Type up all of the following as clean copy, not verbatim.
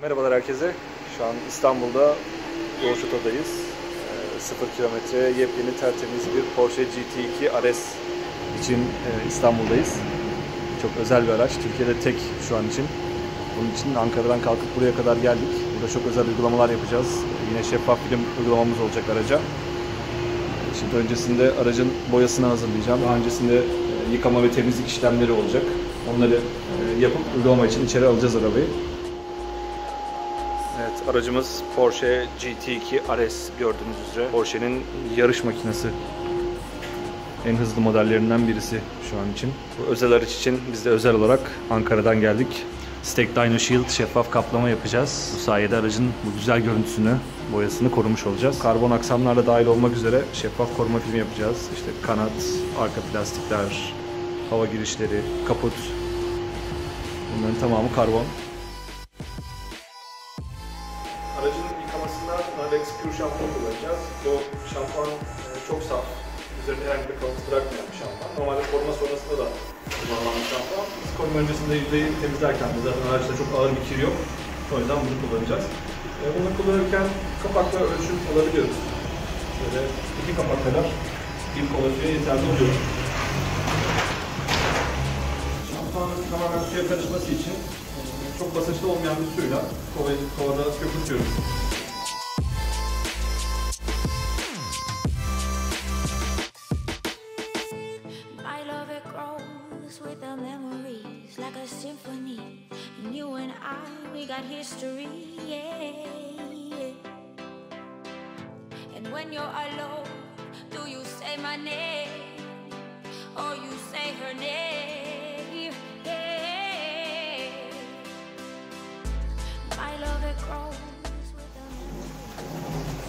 Merhabalar herkese. Şu an İstanbul'da Yolçata'dayız. 0 kilometre yepyeni tertemiz bir Porsche GT2 RS için İstanbul'dayız. Çok özel bir araç. Türkiye'de tek şu an için. Bunun için Ankara'dan kalkıp buraya kadar geldik. Burada çok özel uygulamalar yapacağız. Yine şeffaf film uygulamamız olacak araca. Şimdi öncesinde aracın boyasını hazırlayacağım. Daha öncesinde yıkama ve temizlik işlemleri olacak. Onları yapıp uygulama için içeri alacağız arabayı. Evet, aracımız Porsche GT2 RS gördüğünüz üzere. Porsche'nin yarış makinesi. En hızlı modellerinden birisi şu an için. Bu özel araç için biz de özel olarak Ankara'dan geldik. Stack Dyno Shield şeffaf kaplama yapacağız. Bu sayede aracın bu güzel görüntüsünü, boyasını korumuş olacağız. Karbon aksamlarla dahil olmak üzere şeffaf koruma filmi yapacağız. İşte kanat, arka plastikler, hava girişleri, kaput. Bunların tamamı karbon. Aracın yıkamasında Nalex Pure şampuan kullanacağız. Bu şampuan çok saf. Üzerinde herhangi bir kalıntı bırakmayan bir şampuan. Normalde koruma sonrasında da kullanılan bir şampuan. Biz koruma öncesinde yüzeyi temizlerken de zaten araçta çok ağır bir kir yok. O yüzden bunu kullanacağız. Bunu kullanırken kapakla ölçüm alabiliyoruz. Böyle 2 kapak kadar bir kova suya yeterli oluyor. Şampuanın tamamen suya karışması için çok basınçlı olmayan bir suyla kovada köpürtüyoruz.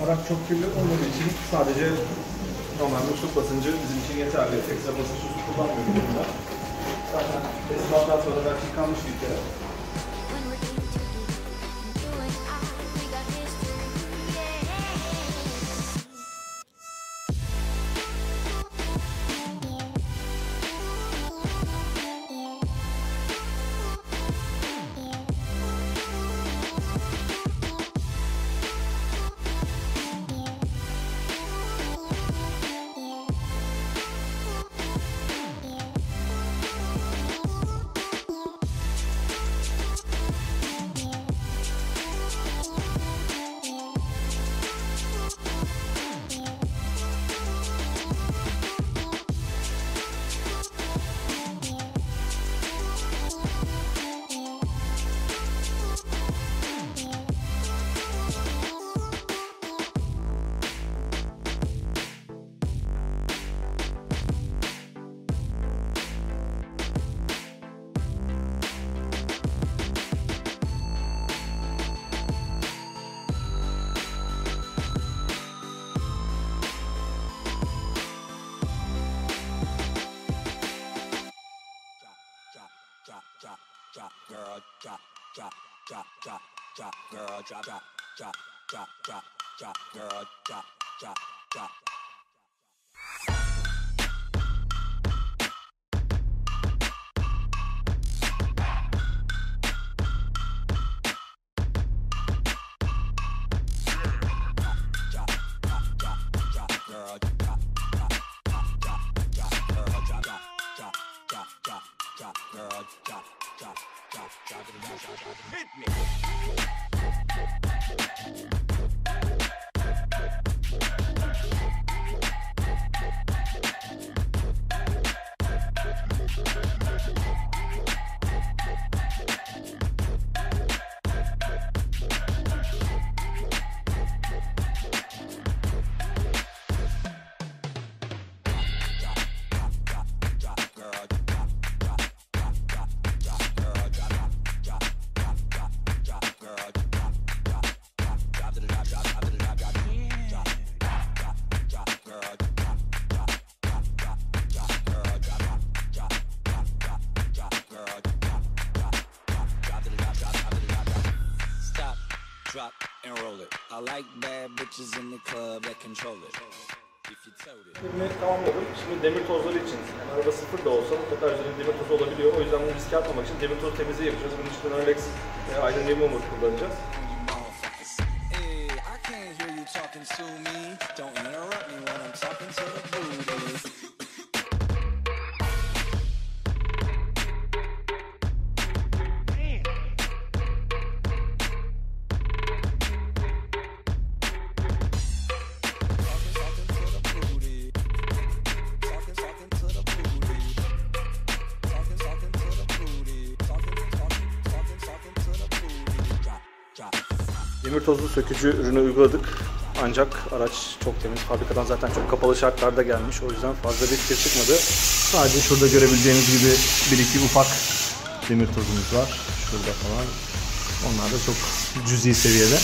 Araç çok kirli olmadığı için sadece normal musluk basıncı bizim için yeterli. Ekstra basınçlı su kullanmıyoruz burada. Zaten teslimattan sonra belki yıkanmış bir kere. Drop and roll it. I like bad bitches in the club that control it. Tamamladım. Şimdi demir tozları için, yani araba sıfır da olsa mutlaka üzerinde demir tozu olabiliyor. O yüzden bunu riske atmamak için demir tozu temizliği yapacağız. Bunun için Norlex Iron Remover kullanacağız. Demir tozlu sökücü ürünü uyguladık. Ancak araç çok temiz. Fabrikadan zaten çok kapalı şartlarda gelmiş. O yüzden fazla bir kir çıkmadı. Sadece şurada görebileceğiniz gibi bir iki ufak demir tozumuz var. Şurada falan. Onlar da çok cüzi seviyede.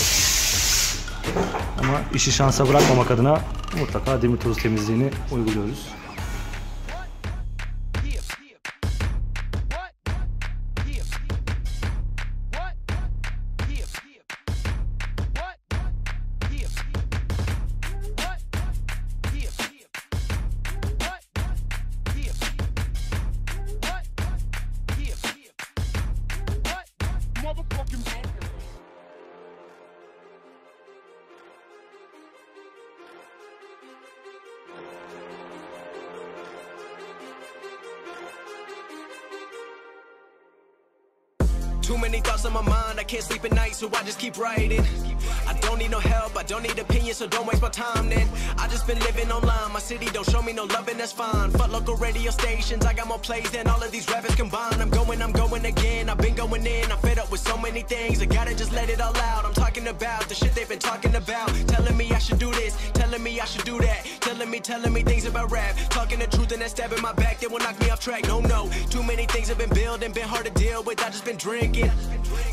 Ama işi şansa bırakmamak adına mutlaka demir tozu temizliğini uyguluyoruz. Too many thoughts on my mind, I can't sleep at night, so I just keep writing. I don't need no help, I don't need opinions, so don't waste my time then. I just been living online, my city don't show me no love and that's fine. Fuck local radio stations, I got more plays than all of these rappers combined. I'm going again, I've been going in, I'm fed up with so many things. I gotta just let it all out, I'm talking about the shit they've been talking about. Telling me I should do this, telling me I should do that. Telling me things about rap. Talking the truth and that stab in my back, they will knock me off track. No, too many things have been building, been hard to deal with, I just been drinking.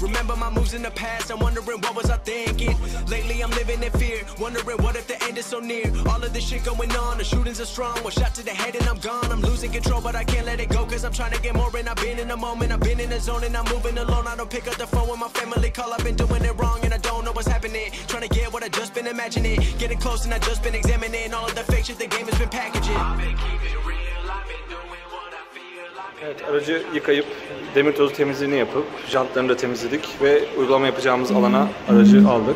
Remember my moves in the past, I'm wondering what was I thinking. Lately I'm living in fear, wondering what if the end is so near. All of this shit going on, the shootings are strong. One shot to the head and I'm gone, I'm losing control but I can't let it go. Cause I'm trying to get more and I've been in the moment, I've been in the zone and I'm moving alone. I don't pick up the phone when my family call, I've been doing it wrong and I don't know what's happening. Trying to get what I just been imagining, getting close and I just been examining all of the fake shit the game has been packaging. Evet, aracı yıkayıp demir tozu temizliğini yapıp jantlarını da temizledik ve uygulama yapacağımız alana aracı aldık.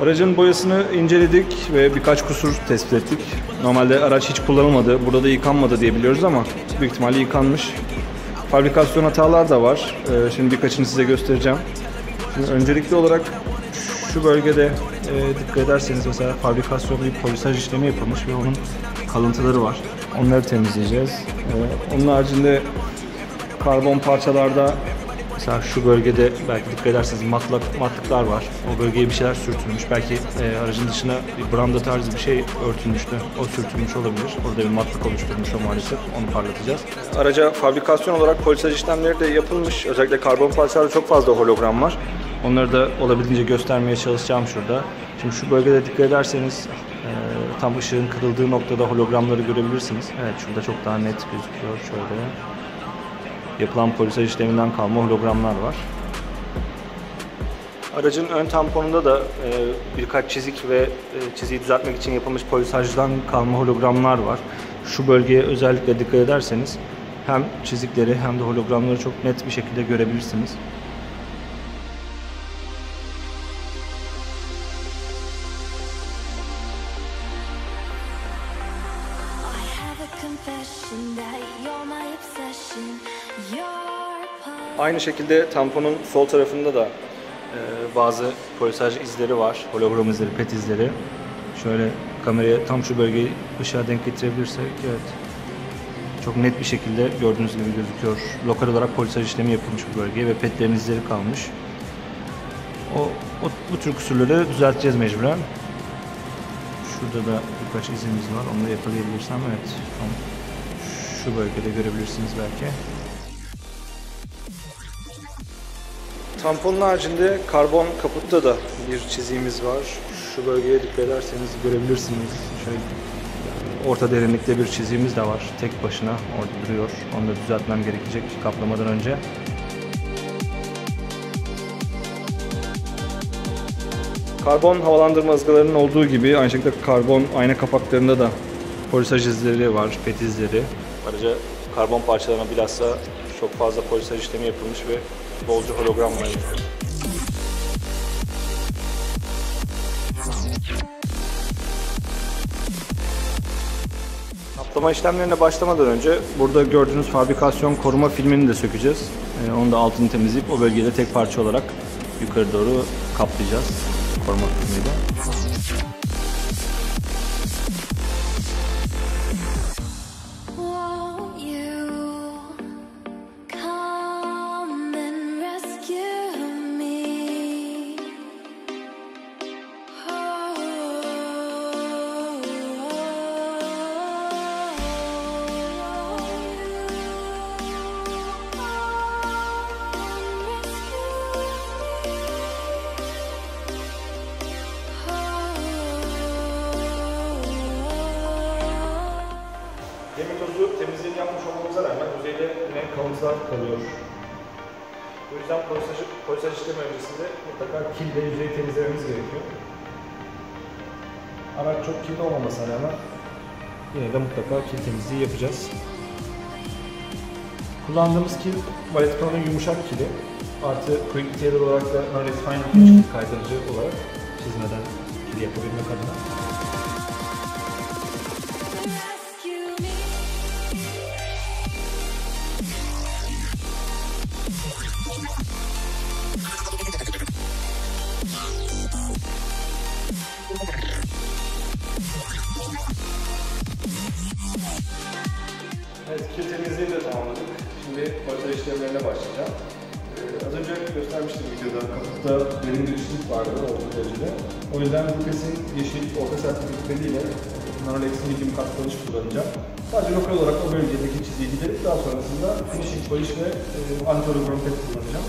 Aracın boyasını inceledik ve birkaç kusur tespit ettik. Normalde araç hiç kullanılmadı, burada da yıkanmadı diye biliyoruz ama büyük ihtimalle yıkanmış. Fabrikasyon hatalar da var. Şimdi birkaçını size göstereceğim. Şimdi öncelikli olarak şu bölgede dikkat ederseniz mesela fabrikasyonda bir polisaj işlemi yapılmış ve onun kalıntıları var. Onları temizleyeceğiz. Onun haricinde karbon parçalarda mesela şu bölgede belki dikkat ederseniz matlıklar var. O bölgeye bir şeyler sürtülmüş. Belki aracın dışına bir branda tarzı bir şey örtülmüştü. O sürtülmüş olabilir. Orada bir matlık oluşturmuş o maalesef. Onu parlatacağız. Araca fabrikasyon olarak polisaj işlemleri de yapılmış. Özellikle karbon parçalarda çok fazla hologram var. Onları da olabildiğince göstermeye çalışacağım şurada. Şimdi şu bölgede dikkat ederseniz tam ışığın kırıldığı noktada hologramları görebilirsiniz. Evet, şurada çok daha net gözüküyor. Şöyle yapılan polisaj işleminden kalma hologramlar var. Aracın ön tamponunda da birkaç çizik ve çiziyi düzeltmek için yapılmış polisajdan kalma hologramlar var. Şu bölgeye özellikle dikkat ederseniz hem çizikleri hem de hologramları çok net bir şekilde görebilirsiniz. Aynı şekilde tamponun sol tarafında da bazı polisaj izleri var. Hologram izleri, pet izleri. Şöyle kameraya tam şu bölgeyi ışığa denk getirebilirsek, evet. Çok net bir şekilde gördüğünüz gibi gözüküyor. Lokal olarak polisaj işlemi yapılmış bu bölgeye ve petlerin izleri kalmış. Bu tür kusurları düzelteceğiz mecburen. Şurada da birkaç izimiz var. Onu da yakalayabilirsem, evet. Tam şu bölgede görebilirsiniz belki. Tamponun haricinde karbon kaputta da bir çiziğimiz var. Şu bölgeye dikkat ederseniz görebilirsiniz. Şöyle orta derinlikte bir çiziğimiz de var. Tek başına orada duruyor. Onu da düzeltmem gerekecek kaplamadan önce. Karbon havalandırma ızgaralarının olduğu gibi aynı şekilde karbon ayna kapaklarında da polisaj izleri var, pet izleri. Ayrıca karbon parçalarına bilhassa çok fazla polisaj işlemi yapılmış ve bolca hologram var. Kaplama işlemlerine başlamadan önce burada gördüğünüz fabrikasyon koruma filmini de sökeceğiz. Onun da altını temizleyip o bölgede tek parça olarak yukarı doğru kaplayacağız koruma filmiyle. Demir tozu temizliğini yapmış olmamıza rağmen yüzeyde yine kalıntılar kalıyor. O yüzden polisaj işlemi öncesinde mutlaka kille yüzeyi temizlememiz gerekiyor. Araç çok kirli olmamasına rağmen yine de mutlaka kil temizliği yapacağız. Kullandığımız kil Valetpano'nun yumuşak kili. Artı quick detail olarak da non-refined bir kaydırıcı olarak çizmeden kil yapabilmek adına. Evet, kil temizliğini de tamamladık. Şimdi polisaj işlemlerine başlayacağım. Az önce göstermiştim videoda, kaputta derin bir çizik vardı orta derecede. O yüzden bu kesin yeşil orta sertlik ipeliyle Narolex'in medium kat polish kullanacağım. Sadece lokal olarak o bölgedeki çiziyi giderip daha sonrasında finishing polish ve anti-hologram pet kullanacağım.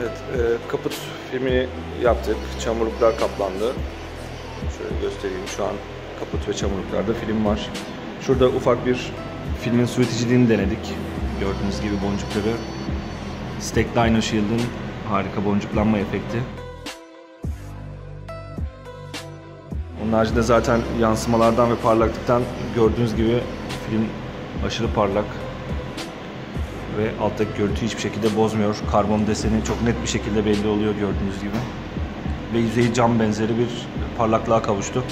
Evet, kaput filmini yaptık. Çamurluklar kaplandı. Şöyle göstereyim. Şu an kaput ve çamurluklarda film var. Şurada ufak bir filmin su iticiliğini denedik. Gördüğünüz gibi boncukları. Stack Dino Shield'ın harika boncuklanma efekti. Onun haricinde zaten yansımalardan ve parlaklıktan gördüğünüz gibi film aşırı parlak. Ve alttaki görüntüyü hiçbir şekilde bozmuyor. Karbon deseni çok net bir şekilde belli oluyor gördüğünüz gibi. Ve yüzeyi cam benzeri bir parlaklığa kavuştu.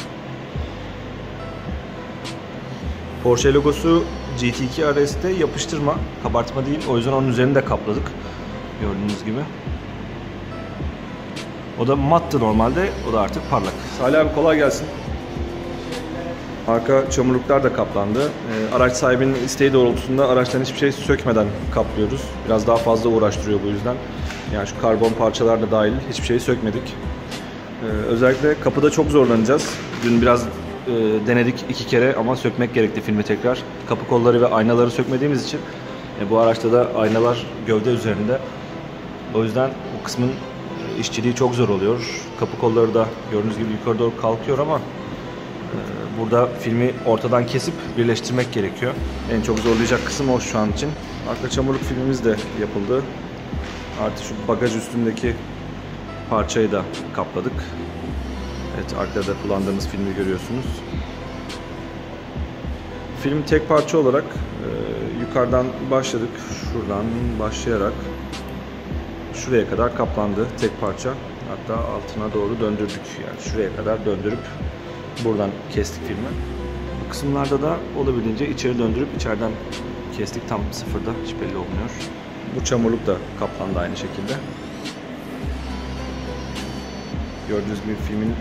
Porsche logosu GT2 RS'te yapıştırma, kabartma değil. O yüzden onun üzerini de kapladık. Gördüğünüz gibi. O da mattı normalde, o da artık parlak. Salih abi kolay gelsin. Arka çamurluklar da kaplandı. Araç sahibinin isteği doğrultusunda araçtan hiçbir şey sökmeden kaplıyoruz. Biraz daha fazla uğraştırıyor bu yüzden. Yani şu karbon parçalar da dahil hiçbir şeyi sökmedik. Özellikle kapıda çok zorlanacağız. Dün biraz denedik 2 kere ama sökmek gerekti filmi tekrar. Kapı kolları ve aynaları sökmediğimiz için bu araçta da aynalar gövde üzerinde. O yüzden bu kısmın işçiliği çok zor oluyor. Kapı kolları da gördüğünüz gibi yukarı doğru kalkıyor ama burada filmi ortadan kesip birleştirmek gerekiyor. En çok zorlayacak kısım o şu an için. Arka çamurluk filmimiz de yapıldı. Artı şu bagaj üstündeki parçayı da kapladık. Evet, arkada kullandığımız filmi görüyorsunuz. Film tek parça olarak yukarıdan başladık. Şuradan başlayarak şuraya kadar kaplandı tek parça. Hatta altına doğru döndürdük. Yani şuraya kadar döndürüp buradan kestik filmi. Bu kısımlarda da olabildiğince içeri döndürüp içeriden kestik. Tam sıfırda, hiç belli olmuyor. Bu çamurluk da kaplandı aynı şekilde. Gördüğünüz gibi filmin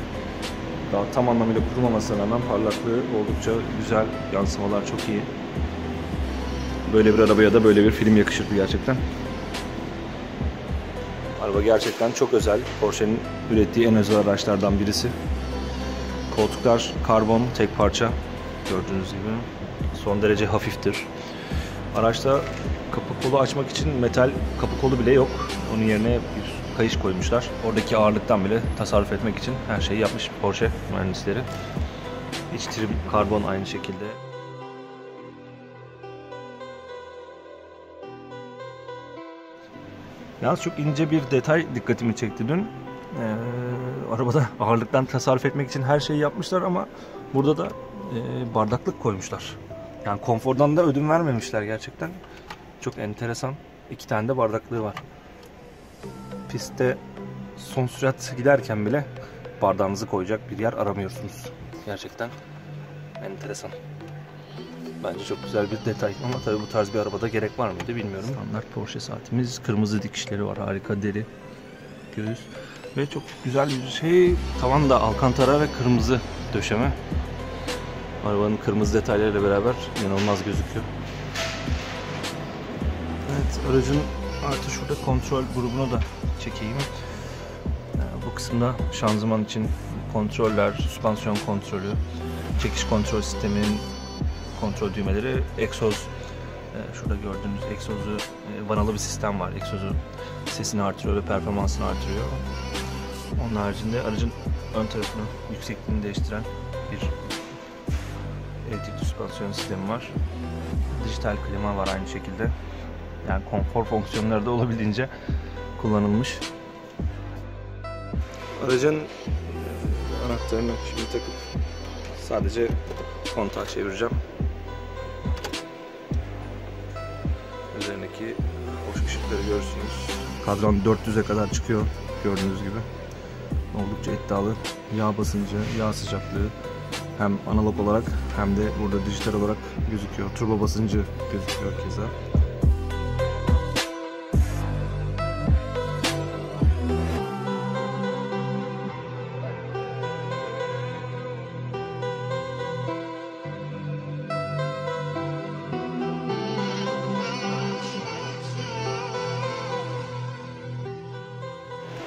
daha tam anlamıyla kurumamasına rağmen parlaklığı oldukça güzel, yansımalar çok iyi. Böyle bir arabaya da böyle bir film yakışırdı gerçekten. Araba gerçekten çok özel. Porsche'nin ürettiği en özel araçlardan birisi. Koltuklar karbon, tek parça. Gördüğünüz gibi son derece hafiftir. Araçta kapı kolu açmak için metal kapı kolu bile yok. Onun yerine bir kayış koymuşlar. Oradaki ağırlıktan bile tasarruf etmek için her şeyi yapmış Porsche mühendisleri. İç trim karbon aynı şekilde. Yalnız çok ince bir detay dikkatimi çekti dün. Arabada ağırlıktan tasarruf etmek için her şeyi yapmışlar ama burada da bardaklık koymuşlar. Yani konfordan da ödün vermemişler gerçekten. Çok enteresan. 2 tane de bardaklığı var. Pistte son sürat giderken bile bardağınızı koyacak bir yer aramıyorsunuz. Gerçekten enteresan. Bence çok güzel bir detay ama tabii bu tarz bir arabada gerek var mıydı bilmiyorum. Standart Porsche saatimiz, kırmızı dikişleri var, harika deri göğüs ve çok güzel bir şey. Tavan da alkantara ve kırmızı döşeme. Arabanın kırmızı detaylarıyla beraber inanılmaz gözüküyor. Evet, aracın artı şurada kontrol grubunu da çekeyim. Bu kısımda şanzıman için kontroller, süspansiyon kontrolü, çekiş kontrol sisteminin kontrol düğmeleri, egzoz, şurada gördüğünüz egzozu, vanalı bir sistem var. Egzozu sesini artırıyor ve performansını artırıyor. Onun haricinde aracın ön tarafının yüksekliğini değiştiren bir elektrikli süspansiyon sistemi var. Dijital klima var aynı şekilde. Yani konfor fonksiyonları da olabildiğince kullanılmış. Aracın anahtarını şimdi takıp sadece kontağı çevireceğim. Üzerindeki hoş ışıkları görürsünüz. Kadran 400'e kadar çıkıyor gördüğünüz gibi. Oldukça iddialı. Yağ basıncı, yağ sıcaklığı hem analog olarak hem de burada dijital olarak gözüküyor. Turbo basıncı gözüküyor keza.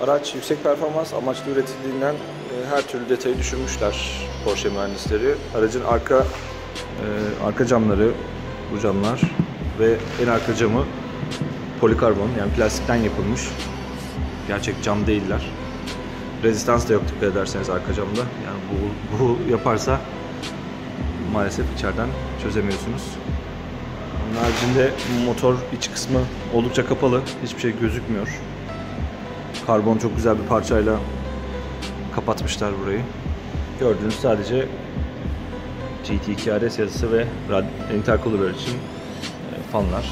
Araç yüksek performans amaçlı üretildiğinden her türlü detayı düşünmüşler Porsche mühendisleri. Aracın arka camları, bu camlar ve en arka camı polikarbon, yani plastikten yapılmış. Gerçek cam değiller. Rezistans da yok dikkat ederseniz arka camda. Yani bu yaparsa maalesef içeriden çözemiyorsunuz. Onun haricinde motor iç kısmı oldukça kapalı. Hiçbir şey gözükmüyor. Karbon çok güzel bir parçayla kapatmışlar burayı. Gördüğünüz sadece GT2 RS yazısı ve intercooler için fanlar.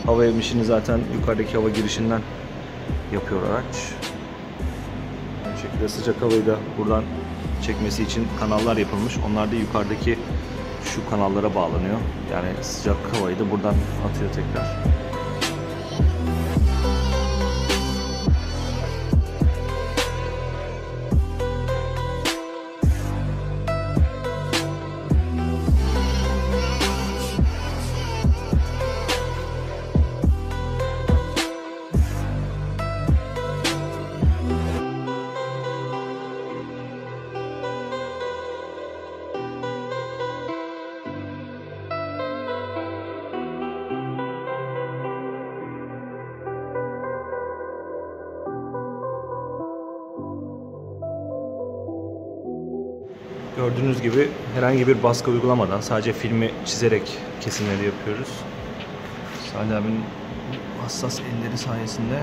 Hava emişini zaten yukarıdaki hava girişinden yapıyor araç. Aynı şekilde sıcak havayı da buradan çekmesi için kanallar yapılmış. Onlar da yukarıdaki şu kanallara bağlanıyor. Yani sıcak havayı da buradan atıyor tekrar. Gördüğünüz gibi herhangi bir baskı uygulamadan sadece filmi çizerek kesimleri yapıyoruz. Salih abinin hassas elleri sayesinde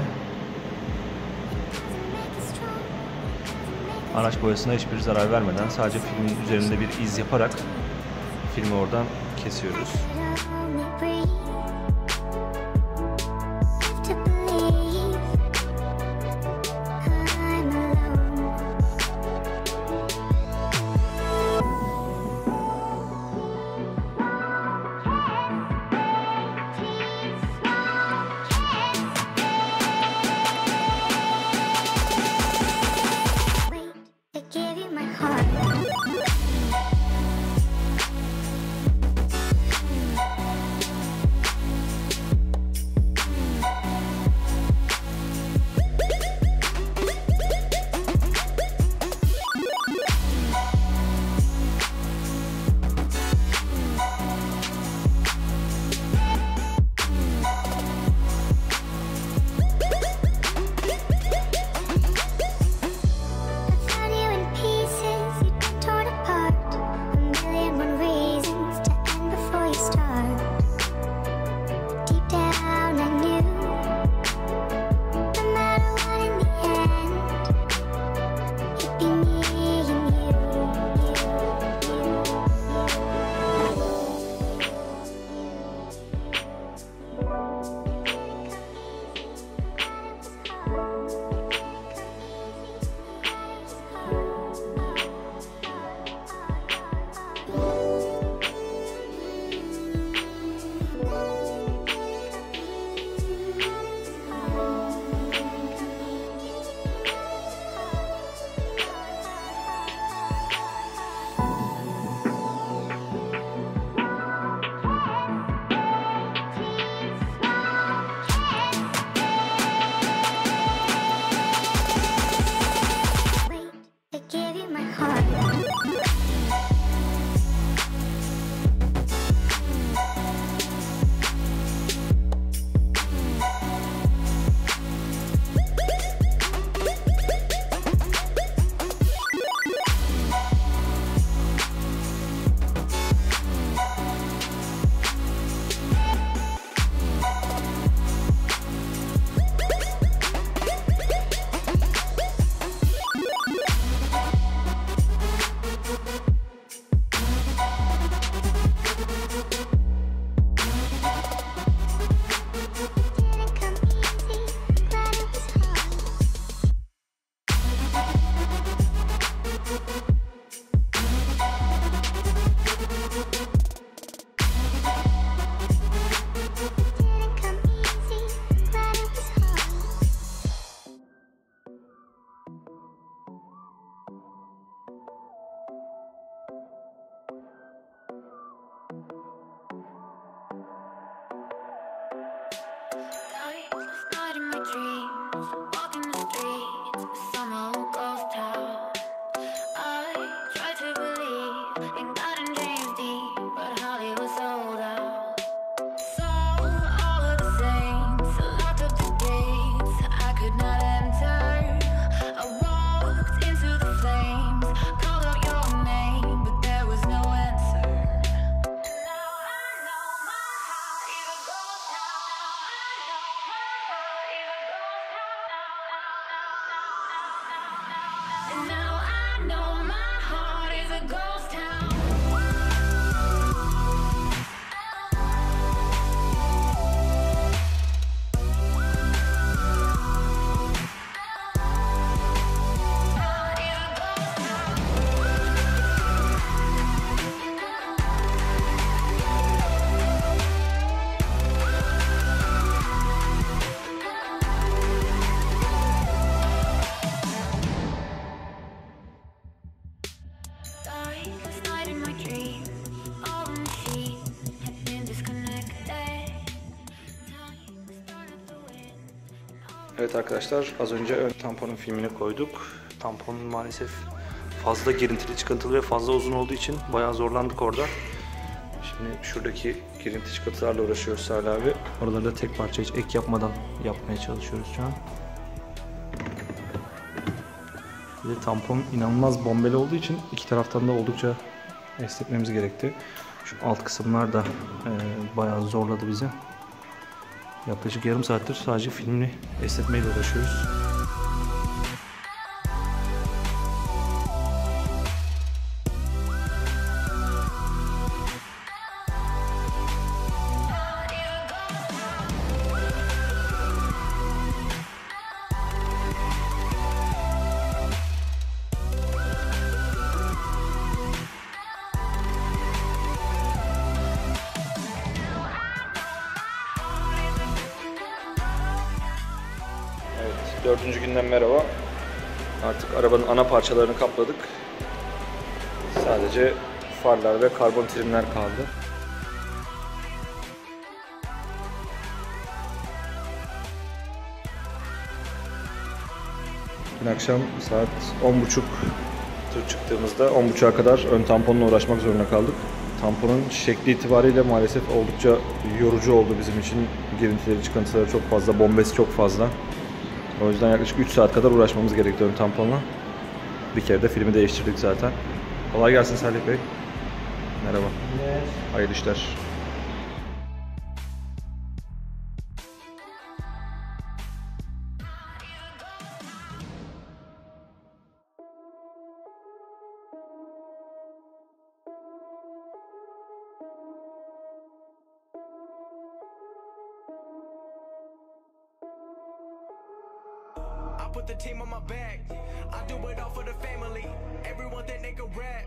araç boyasına hiçbir zarar vermeden sadece filmin üzerinde bir iz yaparak filmi oradan kesiyoruz. Evet arkadaşlar, az önce ön tamponun filmini koyduk. Tampon maalesef fazla girintili, çıkıntılı ve fazla uzun olduğu için bayağı zorlandık orada. Şimdi şuradaki girinti çıkıntılarla uğraşıyoruz Salih abi. Oraları da tek parça hiç ek yapmadan yapmaya çalışıyoruz şu an. Bir de tampon inanılmaz bombeli olduğu için iki taraftan da oldukça esnetmemiz gerekti. Şu alt kısımlar da bayağı zorladı bizi. Yaklaşık yarım saattir sadece filmini esnetmeyle uğraşıyoruz. Dördüncü günden merhaba. Artık arabanın ana parçalarını kapladık. Sadece farlar ve karbon trimler kaldı. Dün akşam saat 10.30 tır çıktığımızda 10.30'a kadar ön tamponla uğraşmak zorunda kaldık. Tamponun şekli itibariyle maalesef oldukça yorucu oldu bizim için. Girintileri, çıkıntıları çok fazla, bombesi çok fazla. O yüzden yaklaşık 3 saat kadar uğraşmamız gerekti ön tamponla. Bir kere de filmi değiştirdik zaten. Kolay gelsin Salih Bey. Merhaba. Evet. Hayırlı işler. Put the team on my back. I do it all for the family. Everyone think they can rap.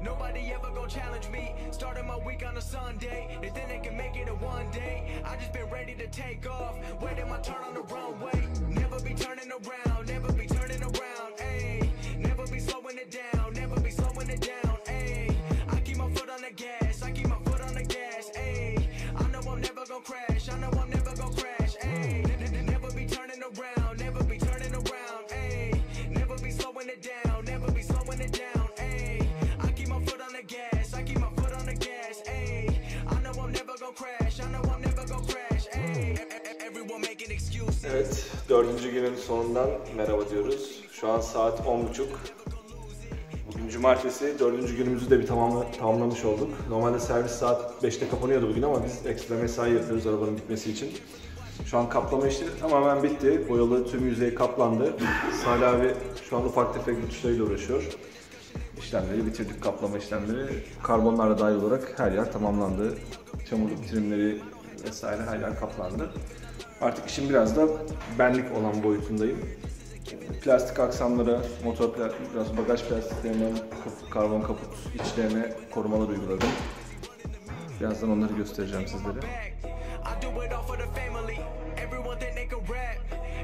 Nobody ever gon' challenge me. Started my week on a Sunday. They think they can make it in one day. I just been ready to take off. Waiting my turn on the runway. Never be turning around. Never be turning around. Ayy. Never be slowing it down. Never be slowing it down. Ayy. I keep my foot on the gas. I keep my foot on the gas. Ayy. I know I'm never gon' crash. I know I'm never gon' crash. Ayy. Never be turning around. Never be turning around. Ayy. Never be slowing it down. Never be slowing it down. Ayy. I keep my foot on the gas. I keep my foot on the gas. Ayy. I know I'm never gon' crash. I know I'm never gon' crash. Ayy. Everyone making excuses. Evet, dördüncü günün sonundan merhaba diyoruz. Şu an saat 10.30. Bugün cumartesi, dördüncü günümüzü de bir tamamlamış olduk. Normalde servis saat 5'te kapanıyordu bugün ama biz ekstra mesai yapıyoruz arabanın bitmesi için. Şu an kaplama işi tamamen bitti. Boyalı tüm yüzey kaplandı. Salih abi şu an ufak tefek rütuşlarıyla uğraşıyor. İşlemleri bitirdik, kaplama işlemleri. Karbonlarla dahil olarak her yer tamamlandı. Çamurluk trimleri vesaire her yer kaplandı. Artık işin biraz da benlik olan boyutundayım. Plastik aksamlara, motor biraz bagaj plastiklerine, karbon kaput içlerine korumalar uyguladım. Birazdan onları göstereceğim sizlere.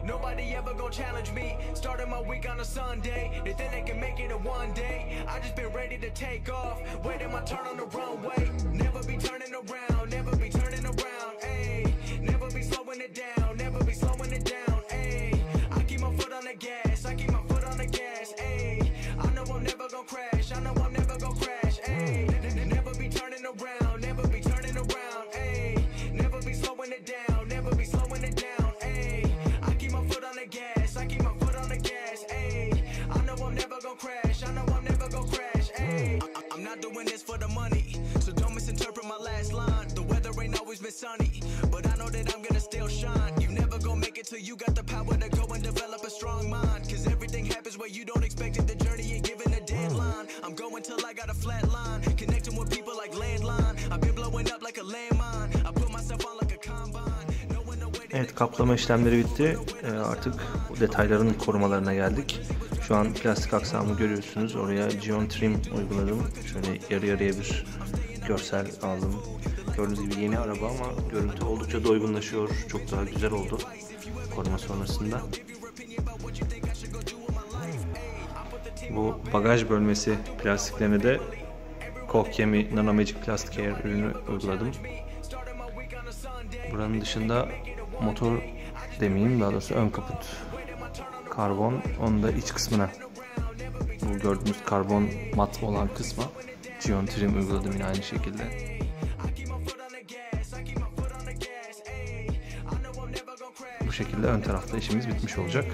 Nobody ever gon' challenge me. Started my week on a Sunday. They think they can make it in one day. I just been ready to take off. Waiting my turn on the runway. Never be turning around. Never be turning around. Ayy. Never be slowing it down. Never be slowing it down. Ayy. I keep my foot on the gas. I keep my foot on the gas. Ayy. I know I'm never gon' crash. I know I'm never gon' crash. Ayy. Never be turning around. Never be turning around. Ayy. Never be slowing it down. Never be slowing it down. Ayy. I keep my foot on the gas. I keep my foot on the gas. Ayy. I know I'm never gon' crash. I know I'm never gon' crash. Ayy. I'm not doing this for the money, so don't misinterpret my last line. The weather ain't always been sunny, but I know that I'm gonna still shine. You never gon' make it till you got the power to go and develop a strong mind. Cause everything happens where you don't expect it. The journey ain't given a deadline. I'm going till I got a flat line. Connecting with people like landline. I've been blowing up like a landmine. I put myself on like a combine. Evet, kaplama işlemleri bitti. Artık detayların korumalarına geldik. Şu an plastik aksamı görüyorsunuz. Oraya Geon Trim uyguladım. Şöyle yarı yarıya bir görsel aldım. Gördüğünüz gibi yeni araba ama görüntü oldukça doygunlaşıyor. Çok daha güzel oldu koruma sonrasında. Bu bagaj bölmesi plastiklerine de Koh-Chemie Nano Magic Plastic Air ürünü uyguladım. Buranın dışında motor demeyeyim, daha doğrusu ön kaput karbon, onun da iç kısmına, bu gördüğünüz karbon mat olan kısma Geon trim uyguladım yine aynı şekilde. Bu şekilde ön tarafta işimiz bitmiş olacak.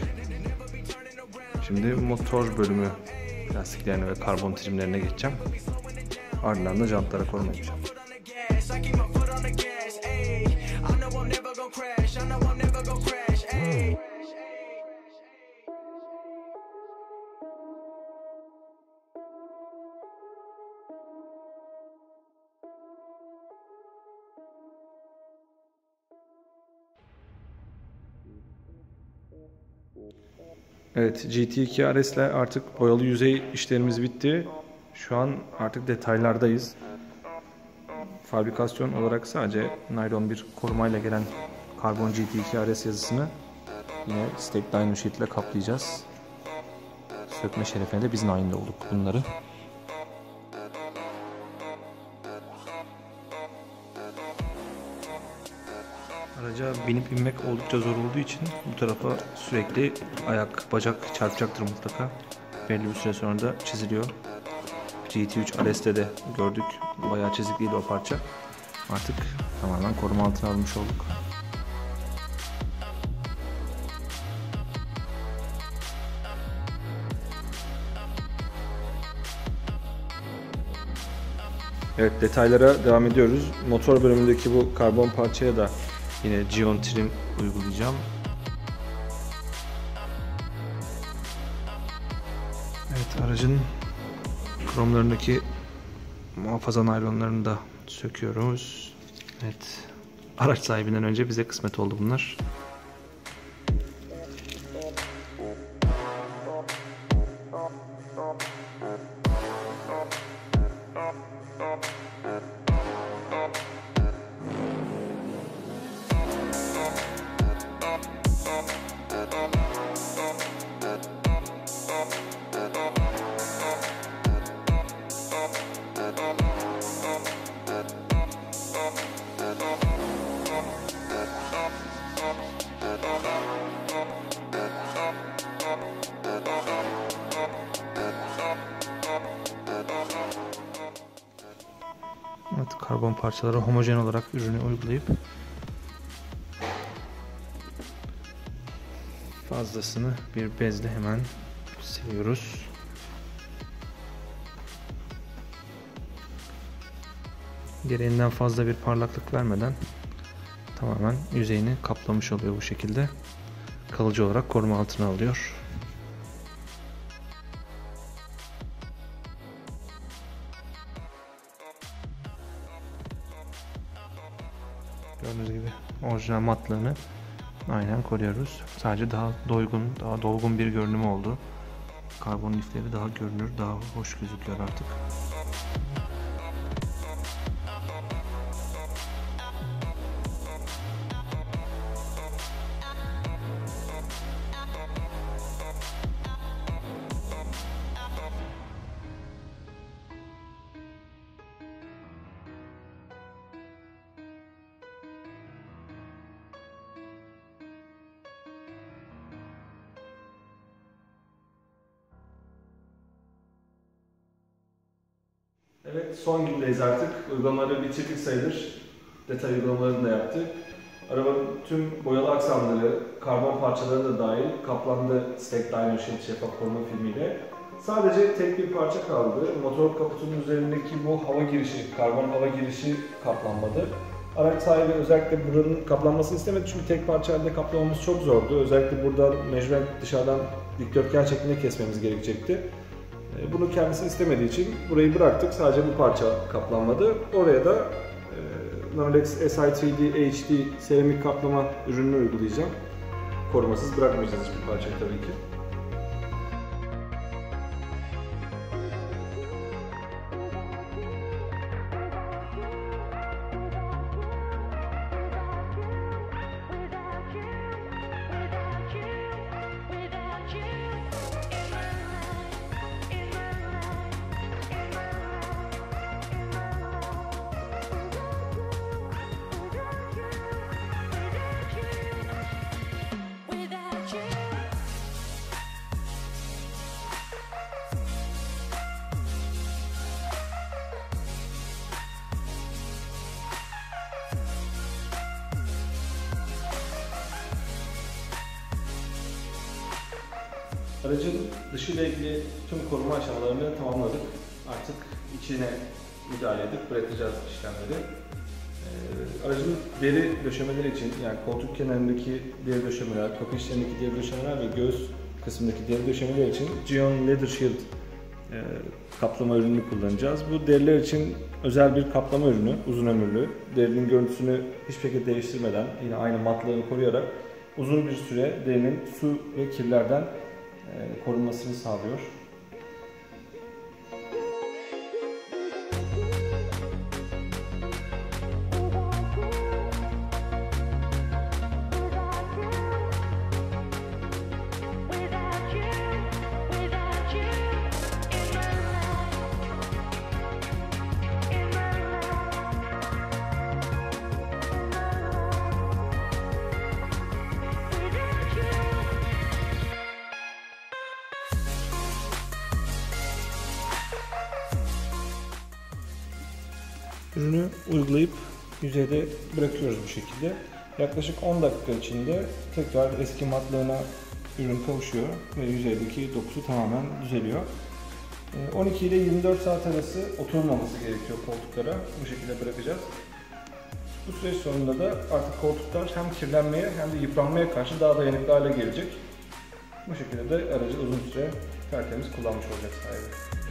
Şimdi motor bölümü lastiklerine ve karbon trimlerine geçeceğim. Ardından da jantlara koruma yapacağım. Evet, GT2 RS ile artık boyalı yüzey işlerimiz bitti. Şu an artık detaylardayız. Fabrikasyon olarak sadece naylon bir korumayla gelen karbon GT2 RS yazısını yine Stake Dyno Sheet ile kaplayacağız. Sökme şerefine de biz nail olduk bunları. Araca binip inmek oldukça zor olduğu için bu tarafa sürekli ayak, bacak çarpacaktır mutlaka. Belli bir süre sonra da çiziliyor. GT3 RS'te de gördük. Bayağı çizikliydi o parça. Artık tamamen koruma altına almış olduk. Evet, detaylara devam ediyoruz. Motor bölümündeki bu karbon parçaya da yine Geon trim uygulayacağım. Evet, aracın kromlarındaki muhafaza naylonlarını da söküyoruz. Evet, araç sahibinden önce bize kısmet oldu bunlar. Evet, karbon parçaları homojen olarak ürünü uygulayıp fazlasını bir bezle hemen siliyoruz. Gereğinden fazla bir parlaklık vermeden tamamen yüzeyini kaplamış oluyor bu şekilde. Kalıcı olarak koruma altına alıyor. Gördüğünüz gibi orijinal matlığını aynen koruyoruz. Sadece daha doygun, daha dolgun bir görünümü oldu. Karbon lifleri daha görünür, daha hoş gözüküyor artık. Evet, son gündeyiz artık. Uygulamaları bitirdik sayılır. Detay uygulamalarını da yaptık. Arabanın tüm boyalı aksamları, karbon parçaları da dahil kaplandı Stake Dyno Sheet şeffaf koruma filmiyle. Sadece tek bir parça kaldı. Motor kaputunun üzerindeki bu hava girişi, karbon hava girişi kaplanmadı. Araç sahibi özellikle buranın kaplanmasını istemedi çünkü tek parça halinde kaplamamız çok zordu. Özellikle buradan mecburen dışarıdan dikdörtgen şeklinde kesmemiz gerekecekti. Bunu kendisi istemediği için burayı bıraktık. Sadece bu parça kaplanmadı. Oraya da Nanolex Si3D HD seramik kaplama ürününü uygulayacağım. Korumasız bırakmayacağız hiçbir parçayı tabii ki. Aracın dışıyla ilgili tüm koruma aşamalarını tamamladık. Artık içine müdahale edip bırakacağız işlemleri. Aracın deri döşemeleri için, yani koltuk kenarındaki deri döşemeler, kapı içlerindeki deri döşemeler ve göğüs kısmındaki deri döşemeler için Gyeon Leather Shield kaplama ürünü kullanacağız. Bu deriler için özel bir kaplama ürünü, uzun ömürlü. Derinin görüntüsünü hiçbir şekilde değiştirmeden, yine aynı matlığını koruyarak uzun bir süre derinin su ve kirlerden korunmasını sağlıyor. Ürünü uygulayıp yüzeyde bırakıyoruz bu şekilde. Yaklaşık 10 dakika içinde tekrar eski matlığına ürün kavuşuyor ve yüzeydeki dokusu tamamen düzeliyor. 12 ile 24 saat arası oturmaması gerekiyor koltuklara. Bu şekilde bırakacağız. Bu süreç sonunda da artık koltuklar hem kirlenmeye hem de yıpranmaya karşı daha dayanıklı hale gelecek. Bu şekilde de aracı uzun süre tertemiz kullanmış olacak sahibi.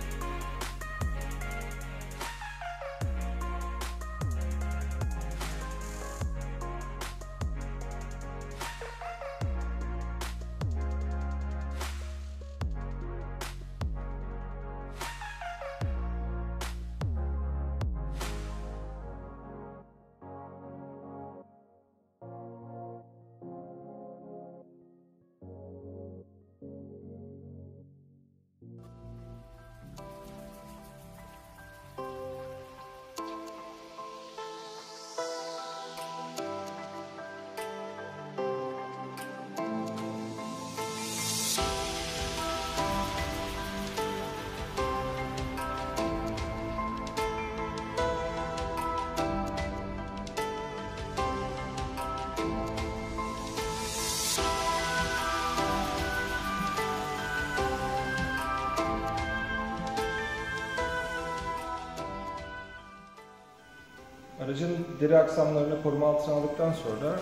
Aracın deri aksamlarını koruma altına aldıktan sonra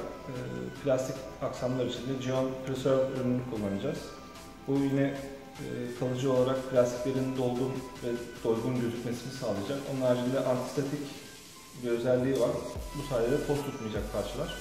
plastik aksamlar için de Gyeon Preserve ürününü kullanacağız. Bu yine kalıcı olarak plastiklerin dolgun ve doygun gözükmesini sağlayacak. Onun haricinde antistatik bir özelliği var. Bu sayede toz tutmayacak parçalar.